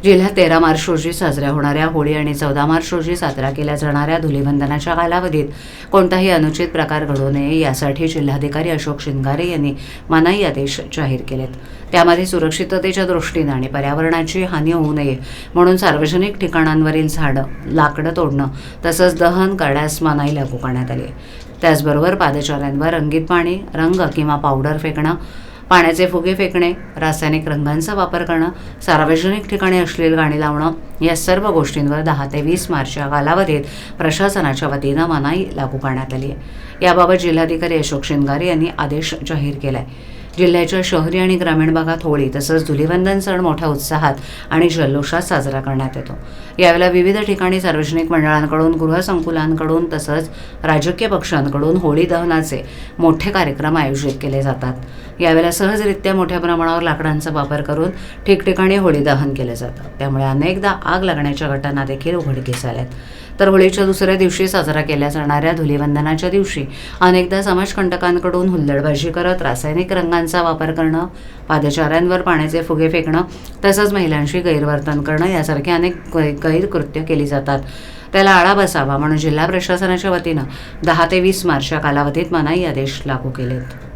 जिल्ह्यात 13 मार्च रोजी साजऱ्या होणाऱ्या होळी आणि 14 मार्च रोजी साजरा केल्या जाणाऱ्या धुलीवंदनाच्या कालावधीत कोणताही अनुचित प्रकार घडू नये यासाठी जिल्हाधिकारी अशोक शिंगारे यांनी मनाई आदेश जाहीर केलेत। त्यामध्ये सुरक्षिततेच्या दृष्टीने आणि पर्यावरणाची हानी होऊ नये म्हणून सार्वजनिक ठिकाणांवरील झाडं, लाकडं तोडणं तसंच दहन करण्यास मनाई लागू करण्यात आली आहे। त्याचबरोबर पादचाऱ्यांवर रंगीत पाणी, रंग किंवा पावडर फेकणं, पाण्याचे फुगे फेकणे, रासायनिक रंगांचा वापर करणं, सार्वजनिक ठिकाणी अश्लील गाणी लावणं या सर्व गोष्टींवर 10 ते 20 मार्चच्या कालावधीत प्रशासनाच्या वतीनं मनाई लागू करण्यात आली आहे। याबाबत जिल्हाधिकारी अशोक शिंगारे यांनी आदेश जाहीर केलाय। जिल्ह्याच्या शहरी आणि ग्रामीण भागात होळी तसंच धुलीवंदन सण मोठ्या उत्साहात आणि जल्लोषात साजरा करण्यात येतो। यावेळेला विविध ठिकाणी सार्वजनिक मंडळांकडून, गृहसंकुलांकडून तसंच राजकीय पक्षांकडून होळी दहनाचे मोठे कार्यक्रम आयोजित केले जातात। यावेळेला सहजरित्या मोठ्या प्रमाणावर लाकडांचा वापर करून ठिकठिकाणी होळी दहन केले जातं। त्यामुळे अनेकदा आग लागण्याच्या घटना देखील उघडकीस आल्यात। तर होळीच्या दुसऱ्या दिवशी साजरा केल्या जाणाऱ्या धुलीवंदनाच्या दिवशी अनेकदा समाजकंटकांकडून हुल्लडबाजी करत रासायनिक रंगांचा वापर करणं, पादचाऱ्यांवर पाण्याचे फुगे फेकणं तसंच महिलांशी गैरवर्तन करणं यासारखी अनेक गैरकृत्य केली जातात। त्याला आळा बसावा म्हणून जिल्हा प्रशासनाच्या वतीनं 10 ते 20 मार्चच्या कालावधीत मनाई आदेश लागू केलेत।